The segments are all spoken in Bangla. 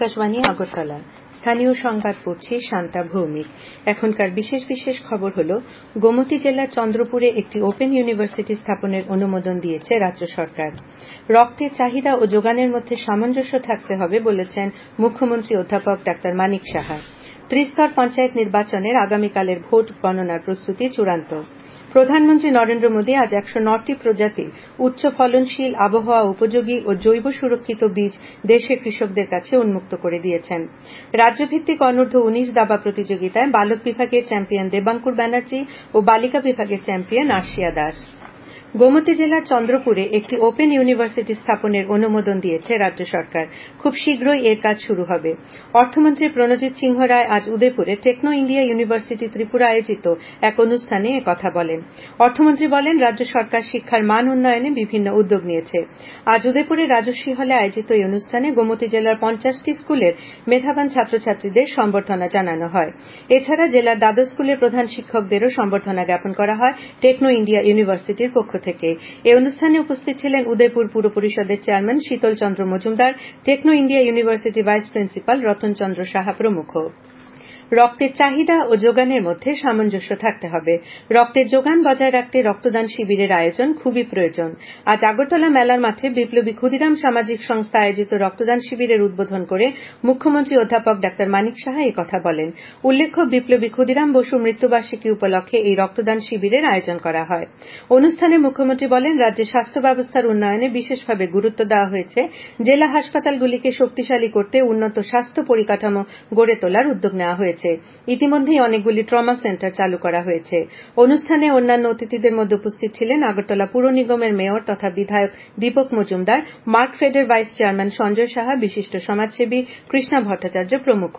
আকাশবাণী আগরতলা। স্থানীয় সংবাদ পড়ছি শান্তা ভৌমিক। এখনকার বিশেষ বিশেষ খবর হল, গোমতী জেলার চন্দ্রপুরে একটি ওপেন ইউনিভার্সিটি স্থাপনের অনুমোদন দিয়েছে রাজ্য সরকার। রক্তের চাহিদা ও যোগানের মধ্যে সামঞ্জস্য থাকতে হবে বলেছেন মুখ্যমন্ত্রী অধ্যাপক ডাক্তার মানিক সাহা। ত্রিস্তর পঞ্চায়েত নির্বাচনের আগামীকালের ভোট গণনার প্রস্তুতি চূড়ান্ত। প্রধানমন্ত্রী নরেন্দ্র মোদী আজ 109টি প্রজাতির উচ্চ ফলনশীল, আবহাওয়া উপযোগী ও জৈব সুরক্ষিত বীজ দেশের কৃষকদের কাছে উন্মুক্ত করে দিয়েছেন। রাজ্যভিত্তিক অনূর্ধ্ব-19 দাবা প্রতিযোগিতায় বালক বিভাগের চ্যাম্পিয়ন দেবাঙ্কুর ব্যানার্জি ও বালিকা বিভাগের চ্যাম্পিয়ন আর্শিয়া দাস। গোমতী জেলার চন্দ্রপুরে একটি ওপেন ইউনিভার্সিটি স্থাপনের অনুমোদন দিয়েছে রাজ্য সরকার। খুব শীঘ্রই এর কাজ শুরু হবে। অর্থমন্ত্রী প্রণজিৎ সিংহ রায় আজ উদয়পুরে টেকনো ইন্ডিয়া ইউনিভার্সিটি ত্রিপুরা আয়োজিত এক অনুষ্ঠানে একথা বলেন। অর্থমন্ত্রী বলেন, রাজ্য সরকার শিক্ষার মান উন্নয়নে বিভিন্ন উদ্যোগ নিয়েছে। আজ উদয়পুরে রাজশ্রী হলে আয়োজিত এই অনুষ্ঠানে গোমতী জেলার 50টি স্কুলের মেধাবান ছাত্রছাত্রীদের সম্বর্ধনা জানানো হয়। এছাড়া জেলার দ্বাদশ স্কুলের প্রধান শিক্ষকদেরও সম্বর্ধনা জ্ঞাপন করা হয় টেকনো ইন্ডিয়া ইউনিভার্সিটির পক্ষ থেকে। এই অনুষ্ঠানে উপস্থিত ছিলেন উদয়পুর পুর পরিষদের chairman Sheetal Chandra Majumdar, Techno India University vice principal Ratan Chandra Saha প্রমুখ। রক্তের চাহিদা ও যোগানের মধ্যে সামঞ্জস্য থাকতে হবে। রক্তের যোগান বজায় রাখতে রক্তদান শিবিরের আয়োজন খুবই প্রয়োজন। আজ আগরতলা মেলার মাঠে বিপ্লবী ক্ষুদিরাম সামাজিক সংস্থা আয়োজিত রক্তদান শিবিরের উদ্বোধন করে মুখ্যমন্ত্রী অধ্যাপক ডাক্তার মানিক সাহা এই কথা বলেন। উল্লেখ্য, বিপ্লবী ক্ষুদিরাম বসুর মৃত্যুবার্ষিকী উপলক্ষে এই রক্তদান শিবিরের আয়োজন করা হয়। অনুষ্ঠানে মুখ্যমন্ত্রী বলেন, রাজ্যের স্বাস্থ্য ব্যবস্থার উন্নয়নে বিশেষভাবে গুরুত্ব দেওয়া হয়েছে। জেলা হাসপাতালগুলিকে শক্তিশালী করতে উন্নত স্বাস্থ্য পরিকাঠামো গড়ে তোলার উদ্যোগ নেওয়া হয়েছে। ইতিমধ্যেই অনেকগুলি ট্রমা সেন্টার চালু করা হয়েছে। অনুষ্ঠানে অন্যান্য অতিথিদের মধ্যে উপস্থিত ছিলেন আগরতলা পুর নিগমের মেয়র তথা বিধায়ক দীপক মজুমদার, মার্কফেডের ভাইস চেয়ারম্যান সঞ্জয় সাহা, বিশিষ্ট সমাজসেবী কৃষ্ণা ভট্টাচার্য প্রমুখ।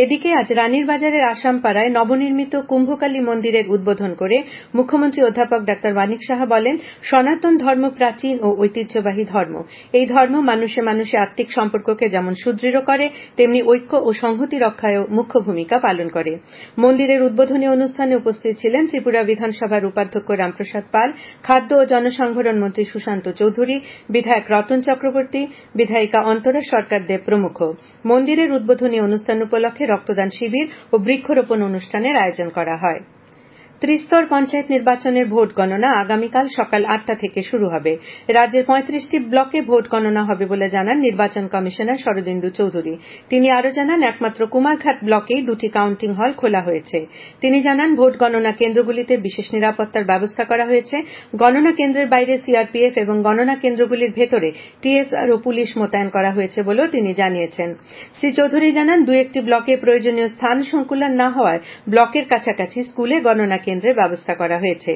এদিকে আজ রানীর বাজারের আসামপাড়ায় নবনির্মিত কুম্ভকালী মন্দিরের উদ্বোধন করে মুখ্যমন্ত্রী অধ্যাপক ডাক্তার মানিক সাহা বলেন, সনাতন ধর্ম প্রাচীন ও ঐতিহ্যবাহী ধর্ম। এই ধর্ম মানুষে মানুষে আত্মিক সম্পর্ককে যেমন সুদৃঢ় করে, তেমনি ঐক্য ও সংহতি রক্ষায়ও মুখ্য ভূমিকা পালন করে। মন্দিরের উদ্বোধনী অনুষ্ঠানে উপস্থিত ছিলেন ত্রিপুরা বিধানসভার উপাধ্যক্ষ রামপ্রসাদ পাল, খাদ্য ও জনসংভরণ মন্ত্রী সুশান্ত চৌধুরী, বিধায়ক রতন চক্রবর্তী, বিধায়িকা অন্তরা সরকার দেব প্রমুখ। মন্দিরের উদ্বোধনী অনুষ্ঠান উপলক্ষে রক্তদান শিবির ও বৃক্ষরোপণ অনুষ্ঠানের আয়োজন করা হয়। ত্রিস্তর পঞ্চায়েত নির্বাচনের ভোট গণনা আগামীকাল সকাল 8টা থেকে শুরু হবে। রাজ্যের 35টি ব্লকে ভোট গণনা হবে বলে জানান নির্বাচন কমিশনার শরদিন্দু চৌধুরী। তিনি আরও জানান, একমাত্র কুমারঘাট ব্লকেই 2টি কাউন্টিং হল খোলা হয়েছে। তিনি জানান, ভোট গণনা কেন্দ্রগুলিতে বিশেষ নিরাপত্তার ব্যবস্থা করা হয়েছে। গণনা কেন্দ্রের বাইরে সিআরপিএফ এবং গণনা কেন্দ্রগুলির ভেতরে টিএসআর ও পুলিশ মোতায়েন করা হয়েছে বলেও তিনি জানিয়েছেন। শ্রী চৌধুরী জানান, 2-1টি ব্লকে প্রয়োজনীয় স্থান সংকুলান না হওয়ায় ব্লকের কাছাকাছি স্কুলে গণনা কেন্দ্রের ব্যবস্থা করা হয়েছে।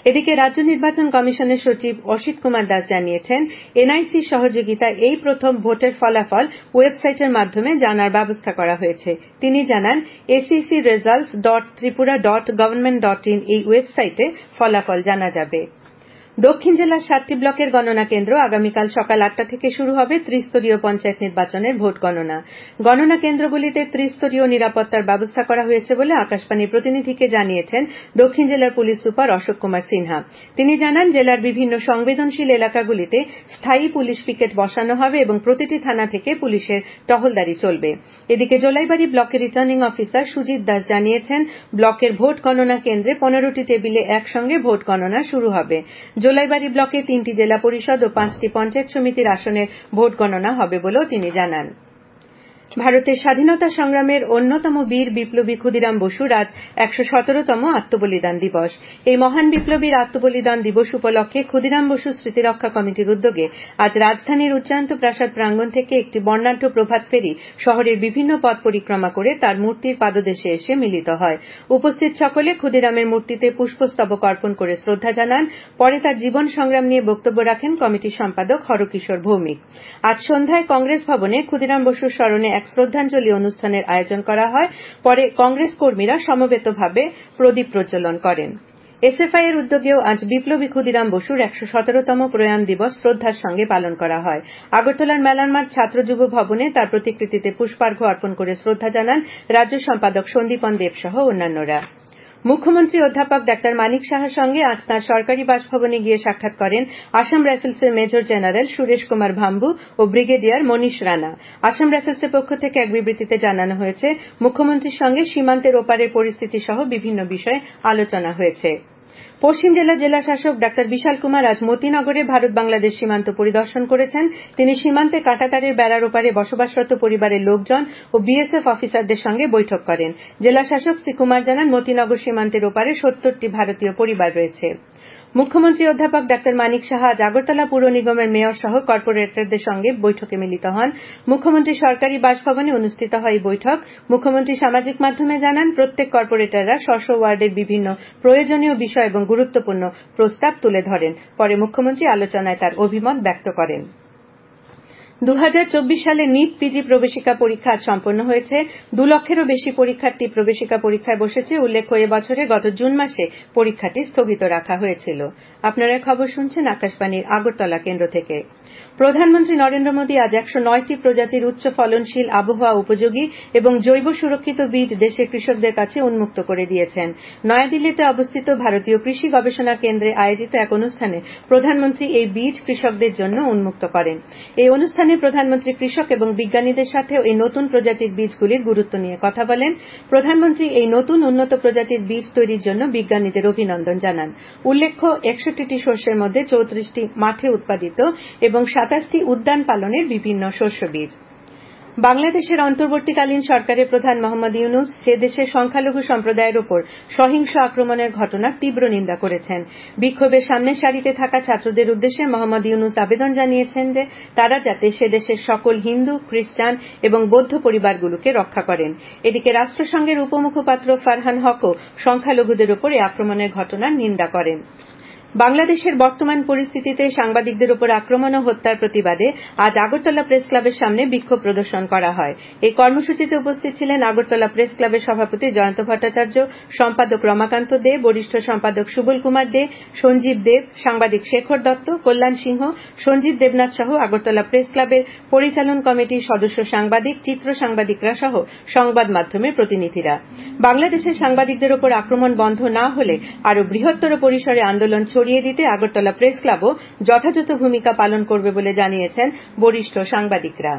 এদিকে রাজ্য নির্বাচন কমিশনের সচিব অসিত কুমার দাস জানিয়েছেন, এনআইসির সহযোগিতায় এই প্রথম ভোটের ফলাফল ওয়েবসাইটের মাধ্যমে জানার ব্যবস্থা করা হয়েছে। তিনি জানান, acc.results.tripura.government.in এই ওয়েবসাইটে ফলাফল জানা যাবে। দক্ষিণ জেলার 7টি ব্লকের গণনা কেন্দ্র আগামীকাল সকাল 8টা থেকে শুরু হবে ত্রিস্তরীয় পঞ্চায়েত নির্বাচনের ভোট গণনা। গণনা কেন্দ্রগুলিতে ত্রিস্তরীয় নিরাপত্তার ব্যবস্থা করা হয়েছে বলে আকাশবাণীর প্রতিনিধিকে জানিয়েছেন দক্ষিণ জেলার পুলিশ সুপার অশোক কুমার সিনহা। তিনি জানান, জেলার বিভিন্ন সংবেদনশীল এলাকাগুলিতে স্থায়ী পুলিশ পিকেট বসানো হবে এবং প্রতিটি থানা থেকে পুলিশের টহলদারি চলবে। এদিকে জোলাইবাড়ি ব্লকের রিটার্নিং অফিসার সুজিত দাস জানিয়েছেন, ব্লকের ভোট গণনা কেন্দ্রে 15টি টেবিলে একসঙ্গে ভোট গণনা শুরু হবে। জোলাইবাড়ি ব্লকে 3টি জেলা পরিষদ ও 5টি পঞ্চায়েত সমিতির আসনের ভোট গণনা হবে বলেও তিনি জানান। ভারতের স্বাধীনতা সংগ্রামের অন্যতম বীর বিপ্লবী ক্ষুদিরাম বসুর আজ 117তম আত্মবলিদান দিবস। এই মহান বিপ্লবীর আত্মবলিদান দিবস উপলক্ষে ক্ষুদিরাম বসু স্মৃতিরক্ষা কমিটির উদ্যোগে আজ রাজধানীর উচ্চায়ন্ত প্রাসাদ প্রাঙ্গণ থেকে একটি বর্ণাঢ্য প্রভাত ফেরি শহরের বিভিন্ন পথ পরিক্রমা করে তার মূর্তির পাদদেশে এসে মিলিত হয়। উপস্থিত সকলে ক্ষুদিরামের মূর্তিতে পুষ্পস্তবক অর্পণ করে শ্রদ্ধা জানান। পরে তার জীবন সংগ্রাম নিয়ে বক্তব্য রাখেন কমিটির সম্পাদক হরকিশোর ভৌমিক। আজ সন্ধ্যায় কংগ্রেস ভবনে ক্ষুদিরাম বসুর স্মরণে এক শ্রদ্ধাঞ্জলি অনুষ্ঠানের আয়োজন করা হয়। পরে কংগ্রেস কর্মীরা সমবেতভাবে প্রদীপ প্রজ্বলন করেন। এসএফআই এর উদ্যোগেও আজ বিপ্লবী ক্ষুদিরাম বসুর 117তম প্রয়াণ দিবস শ্রদ্ধার সঙ্গে পালন করা হয়। আগরতলার মেলার মাঠ ছাত্র যুব ভবনে তার প্রতিকৃতিতে পুষ্পার্ঘ্য অর্পণ করে শ্রদ্ধা জানান রাজ্য সম্পাদক সন্দীপন দেব সহ অন্যান্যরা। মুখ্যমন্ত্রী অধ্যাপক ডাক্তার মানিক সাহার সঙ্গে আজ তাঁর সরকারি বাসভবনে গিয়ে সাক্ষাৎ করেন আসাম রাইফেলসের মেজর জেনারেল সুরেশ কুমার ভাম্বু ও ব্রিগেডিয়ার মনীষ রানা। আসাম রাইফেলসের পক্ষ থেকে এক বিবৃতিতে জানানো হয়েছে, মুখ্যমন্ত্রীর সঙ্গে সীমান্তের ওপারের পরিস্থিতি সহ বিভিন্ন বিষয়ে আলোচনা হয়েছে। পশ্চিম জেলার জেলাশাসক ডাক্তার বিশাল কুমার আজ মতিনগরে ভারত বাংলাদেশ সীমান্ত পরিদর্শন করেছেন। তিনি সীমান্তে কাঁটাতারের বেড়ার ওপারে বসবাসরত পরিবারের লোকজন ও বিএসএফ অফিসারদের সঙ্গে বৈঠক করেন। জেলাশাসক শ্রী কুমার জানান, মতিনগর সীমান্তের ওপারে ৭০টি ভারতীয় পরিবার রয়েছে। মুখ্যমন্ত্রী অধ্যাপক ডাক্তার মানিক সাহা আজ আগরতলা পুর নিগমের মেয়র সহ কর্পোরেটরদের সঙ্গে বৈঠকে মিলিত হন। মুখ্যমন্ত্রী সরকারি বাসভবনে অনুষ্ঠিত হয় এই বৈঠক। মুখ্যমন্ত্রী সামাজিক মাধ্যমে জানান, প্রত্যেক কর্পোরেটররা স্ব ওয়ার্ডের বিভিন্ন প্রয়োজনীয় বিষয় এবং গুরুত্বপূর্ণ প্রস্তাব তুলে ধরেন। পরে মুখ্যমন্ত্রী আলোচনায় তার অভিমত ব্যক্ত করেন। 2024 সালে নিট পিজি প্রবেশিকা পরীক্ষা আজ সম্পন্ন হয়েছে। 2 লক্ষেরও বেশি পরীক্ষার্থী প্রবেশিকা পরীক্ষায় বসেছে। উল্লেখ্য, এবছরে গত জুন মাসে পরীক্ষাটি স্থগিত রাখা হয়েছিল। আপনারা খবর শুনছেন আকাশবাণীর আগরতলা কেন্দ্র থেকে। প্রধানমন্ত্রী নরেন্দ্র মোদী আজ 109টি প্রজাতির উচ্চ ফলনশীল, আবহাওয়া উপযোগী এবং জৈব সুরক্ষিত বীজ দেশের কৃষকদের কাছে উন্মুক্ত করে দিয়েছেন। নয়াদিল্লিতে অবস্থিত ভারতীয় কৃষি গবেষণা কেন্দ্রে আয়োজিত এক অনুষ্ঠানে প্রধানমন্ত্রী এই বীজ কৃষকদের জন্য উন্মুক্ত করেন। এই অনুষ্ঠানে প্রধানমন্ত্রী কৃষক এবং বিজ্ঞানীদের সাথে এই নতুন প্রজাতির বীজগুলির গুরুত্ব নিয়ে কথা বলেন। প্রধানমন্ত্রী এই নতুন উন্নত প্রজাতির বীজ তৈরির জন্য বিজ্ঞানীদের অভিনন্দন জানান। উল্লেখ্য, 61টি শস্যের মধ্যে 34টি মাঠে উৎপাদিত এবং 27টি উদ্যান পালনের বিভিন্ন শস্য বীজ। বাংলাদেশের অন্তর্বর্তীকালীন সরকারের প্রধান মোহাম্মদ ইউনূস সে দেশের সংখ্যালঘু সম্প্রদায়ের উপর সহিংস আক্রমণের ঘটনার তীব্র নিন্দা করেছেন। বিক্ষোভের সামনের সারিতে থাকা ছাত্রদের উদ্দেশ্যে মোহাম্মদ ইউনূস আবেদন জানিয়েছেন যে তারা যাতে সে দেশের সকল হিন্দু, খ্রিস্টান এবং বৌদ্ধ পরিবারগুলোকে রক্ষা করেন। এদিকে রাষ্ট্রসংঘের উপমুখপাত্র ফারহান হকও সংখ্যালঘুদের উপর এই আক্রমণের ঘটনার নিন্দা করেন। বাংলাদেশের বর্তমান পরিস্থিতিতে সাংবাদিকদের উপর আক্রমণ ও হত্যার প্রতিবাদে আজ আগরতলা প্রেস ক্লাবের সামনে বিক্ষোভ প্রদর্শন করা হয়। এই কর্মসূচিতে উপস্থিত ছিলেন আগরতলা প্রেস ক্লাবের সভাপতি জয়ন্ত ভট্টাচার্য, সম্পাদক রমাকান্ত দে, বরিষ্ঠ সম্পাদক সুবল কুমার দে, সঞ্জীব দেব, সাংবাদিক শেখর দত্ত, কল্যাণ সিংহ, সঞ্জিত দেবনাথ সহ আগরতলা প্রেস ক্লাবের পরিচালন কমিটির সদস্য সাংবাদিক, চিত্র সাংবাদিকরা সহ সংবাদ মাধ্যমের প্রতিনিধিরা। বাংলাদেশের সাংবাদিকদের উপর আক্রমণ বন্ধ না হলে আরও বৃহত্তর পরিসরে আন্দোলন ছড়িয়ে দিতে আগরতলা প্রেস ক্লাবও যথাযথ ভূমিকা পালন করবে বলে জানিয়েছেন বরিষ্ঠ সাংবাদিকরা।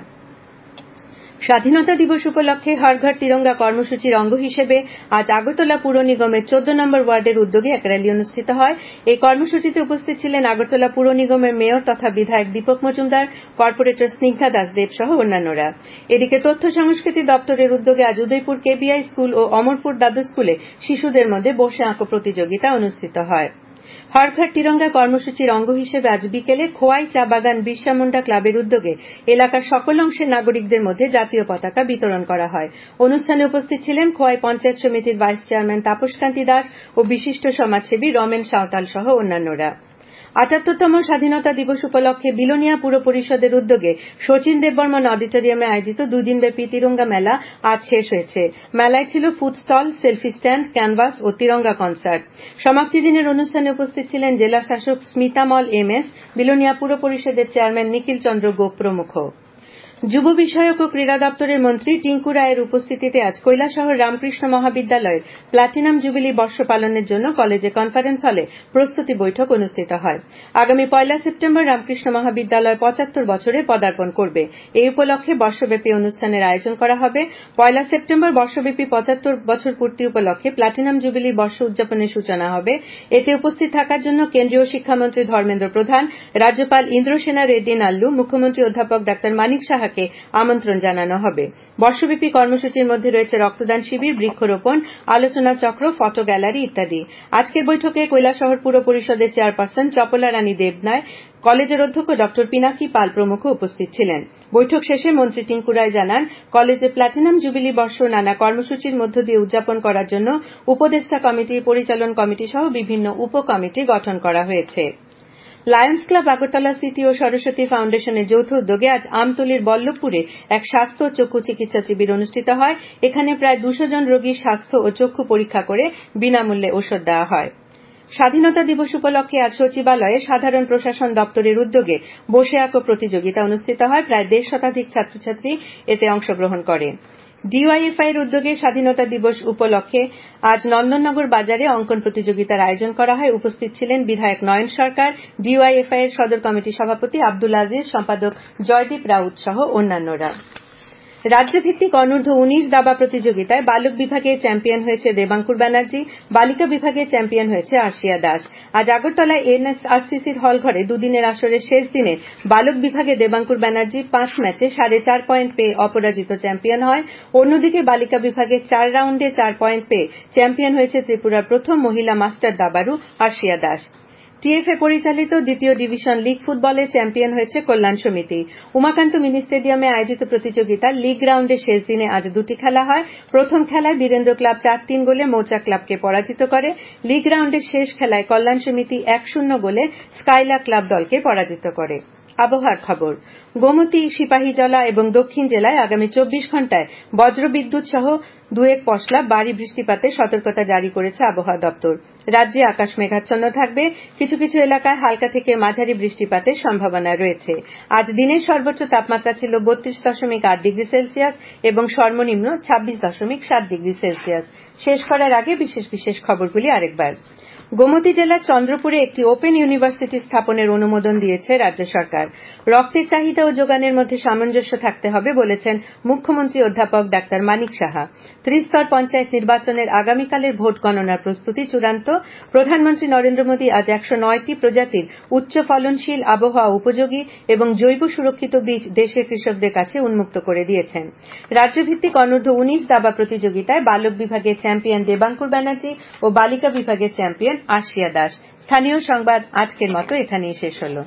স্বাধীনতা দিবস উপলক্ষে হর ঘর তিরঙ্গা কর্মসূচির অঙ্গ হিসেবে আজ আগরতলা পুর নিগমের 14 নম্বর ওয়ার্ডের উদ্যোগে এক র্যালি অনুষ্ঠিত হয়। এই কর্মসূচিতে উপস্থিত ছিলেন আগরতলা পুর নিগমের মেয়র তথা বিধায়ক দীপক মজুমদার, কর্পোরেটর স্নিগ্ধা দাসদেব সহ অন্যান্যরা। এদিকে তথ্য সংস্কৃতি দপ্তরের উদ্যোগে আজ উদয়পুর কেবিআই স্কুল ও অমরপুর দ্বাদশ স্কুলে শিশুদের মধ্যে বসে আঁকো প্রতিযোগিতা অনুষ্ঠিত হয়। হর ঘর তিরঙ্গা কর্মসূচির অঙ্গ হিসেবে আজ বিকেলে খোয়াই চা বাগান বিরসা মুন্ডা ক্লাবের উদ্যোগে এলাকার সকল অংশের নাগরিকদের মধ্যে জাতীয় পতাকা বিতরণ করা হয়। অনুষ্ঠানে উপস্থিত ছিলেন খোয়াই পঞ্চায়েত সমিতির ভাইস চেয়ারম্যান তাপসকান্তি দাস ও বিশিষ্ট সমাজসেবী রমেন সাঁওতাল সহ অন্যান্যরা। ৭৮তম স্বাধীনতা দিবস উপলক্ষে বিলোনিয়া পুর পরিষদের উদ্যোগে শচীন দেববর্মন অডিটোরিয়ামে আয়োজিত 2 দিনব্যাপী তিরঙ্গা মেলা আজ শেষ হয়েছে। মেলায় ছিল food stall, selfie stand, canvas ও তিরঙ্গা কনসার্ট। সমাপ্তি দিনের অনুষ্ঠানে উপস্থিত ছিলেন জেলা শাসক স্মিতামল এমএস, বিলোনিয়া পুর পরিষদের চেয়ারম্যান নিখিল চন্দ্র গোপ প্রমুখ। যুব বিষয়ক ও ক্রীড়া দপ্তরের মন্ত্রী টিঙ্কু রায়ের উপস্থিতিতে আজ কৈলাসহর রামকৃষ্ণ মহাবিদ্যালয়ের প্লাটিনাম জুবিলি বর্ষ পালনের জন্য কলেজে কনফারেন্স হলে প্রস্তুতি বৈঠক অনুষ্ঠিত হয়। আগামী 1 সেপ্টেম্বর রামকৃষ্ণ মহাবিদ্যালয় 75 বছরে পদার্পণ করবে। এই উপলক্ষে বর্ষব্যাপী অনুষ্ঠানের আয়োজন করা হবে। 1 সেপ্টেম্বর বর্ষব্যাপী 75 বছর পূর্তি উপলক্ষে প্লাটিনাম জুবিলি বর্ষ উদযাপনের সূচনা হবে। এতে উপস্থিত থাকার জন্য কেন্দ্রীয় শিক্ষামন্ত্রী ধর্মেন্দ্র প্রধান, রাজ্যপাল ইন্দ্রসেনা রেড্ডি নাল্লু, মুখ্যমন্ত্রী অধ্যাপক ডাক্তার মানিক সাহা আমন্ত্রণ জানানো হবে। বর্ষব্যাপী কর্মসূচির মধ্যে রয়েছে রক্তদান শিবির, বৃক্ষরোপণ, আলোচনা চক্র, ফটো গ্যালারি ইত্যাদি। আজকের বৈঠকে কৈলাসহর পুর পরিষদের চেয়ারপারসন চপলা রানী দেবনায়, কলেজের অধ্যক্ষ ড পিনাকি পাল প্রমুখ উপস্থিত ছিলেন। বৈঠক শেষে মন্ত্রী টিঙ্কু রায় জানান, কলেজে প্লাটিনাম জুবিলি বর্ষ নানা কর্মসূচির মধ্য দিয়ে উদযাপন করার জন্য উপদেষ্টা কমিটি, পরিচালন কমিটি সহ বিভিন্ন উপকমিটি গঠন করা হয়েছে। লায়ন্স ক্লাব আগরতলা সিটি ও সরস্বতী ফাউন্ডেশনের যৌথ উদ্যোগে আজ আমতলীর বল্লভপুরে এক স্বাস্থ্য ও চক্ষু চিকিৎসা শিবির অনুষ্ঠিত হয়। এখানে প্রায় 200 জন রোগীর স্বাস্থ্য ও চক্ষু পরীক্ষা করে বিনামূল্যে ওষুধ দেওয়া হয়। স্বাধীনতা দিবস উপলক্ষে আজ সচিবালয়ে সাধারণ প্রশাসন দপ্তরের উদ্যোগে বসে আঁকো প্রতিযোগিতা অনুষ্ঠিত হয়। প্রায় 150 শতাধিক ছাত্রছাত্রী এতে অংশগ্রহণ করে। ডিওয়াইএফআই এর উদ্যোগে স্বাধীনতা দিবস উপলক্ষে আজ নন্দননগর বাজারে অঙ্কন প্রতিযোগিতার আয়োজন করা হয়। উপস্থিত ছিলেন বিধায়ক নয়ন সরকার, ডিওয়াইএফআই এর সদর কমিটির সভাপতি আব্দুল আজিজ, সম্পাদক জয়দীপ রাউত সহ অন্যান্যরা। রাজ্যভিত্তিক অনূর্ধ্ব-19 দাবা প্রতিযোগিতায় বালক বিভাগে চ্যাম্পিয়ন হয়েছে দেবাঙ্কুর ব্যানার্জি, বালিকা বিভাগে চ্যাম্পিয়ন হয়েছে আর্শিয়া দাস। আজ আগরতলায় এনএসআরসিসির হলঘরে দুদিনের আসরের শেষ দিনে বালক বিভাগে দেবাঙ্কুর ব্যানার্জি 5 ম্যাচে 4.5 পয়েন্ট পেয়ে অপরাজিত চ্যাম্পিয়ন হয়। অন্যদিকে বালিকা বিভাগে 4 রাউন্ডে 4 পয়েন্ট পেয়ে চ্যাম্পিয়ন হয়েছে ত্রিপুরার প্রথম মহিলা মাস্টার দাবাড়ু আর্শিয়া দাস। টিএফএ পরিচালিত দ্বিতীয় ডিভিশন লীগ ফুটবলে চ্যাম্পিয়ন হয়েছে কল্যাণ সমিতি। উমাকান্ত মিনি স্টেডিয়ামে আয়োজিত প্রতিযোগিতার লীগ রাউন্ডের শেষ দিনে আজ দুটি খেলা হয়। প্রথম খেলায় বীরেন্দ্র ক্লাব 4-3 গোলে মৌচাক ক্লাবকে পরাজিত করে। লীগ রাউন্ডের শেষ খেলায় কল্যাণ সমিতি 1-0 গোলে স্কাইলা ক্লাব দলকে পরাজিত করে। আবহাওয়ার খবর। গোমতী, সিপাহীজলা এবং দক্ষিণ জেলায় আগামী 24 ঘণ্টায় বজ্রবিদ্যুৎ সহ 2-1 পশলা ভারী বৃষ্টিপাতের সতর্কতা জারি করেছে আবহাওয়া দপ্তর। রাজ্যে আকাশ মেঘাচ্ছন্ন থাকবে। কিছু কিছু এলাকায় হালকা থেকে মাঝারি বৃষ্টিপাতের সম্ভাবনা রয়েছে। আজ দিনের সর্বোচ্চ তাপমাত্রা ছিল 32.8 ডিগ্রি সেলসিয়াস এবং সর্বনিম্ন 26.7 ডিগ্রি সেলসিয়াস। শেষ করার আগে বিশেষ বিশেষ খবরগুলি আরেকবার। গোমতী জেলার চন্দ্রপুরে একটি ওপেন ইউনিভার্সিটি স্থাপনের অনুমোদন দিয়েছে রাজ্য সরকার। রক্তের চাহিদা ও যোগানের মধ্যে সামঞ্জস্য থাকতে হবে বলেছেন মুখ্যমন্ত্রী অধ্যাপক ডাক্তার মানিক সাহা। ত্রিস্তর পঞ্চায়েত নির্বাচনের আগামীকালের ভোট গণনার প্রস্তুতি চূড়ান্ত। প্রধানমন্ত্রী নরেন্দ্র মোদী আজ 109টি প্রজাতির উচ্চ ফলনশীল, আবহাওয়া উপযোগী এবং জৈব সুরক্ষিত বীজ দেশের কৃষকদের কাছে উন্মুক্ত করে দিয়েছেন। রাজ্যভিত্তিক অনূর্ধ্ব-19 দাবা প্রতিযোগিতায় বালক বিভাগে চ্যাম্পিয়ন দেবাঙ্কুর ব্যানার্জি ও বালিকা বিভাগে চ্যাম্পিয়ন আর্শিয়া দাস। স্থানীয় সংবাদ আজকের মতো এখানেই শেষ হলো।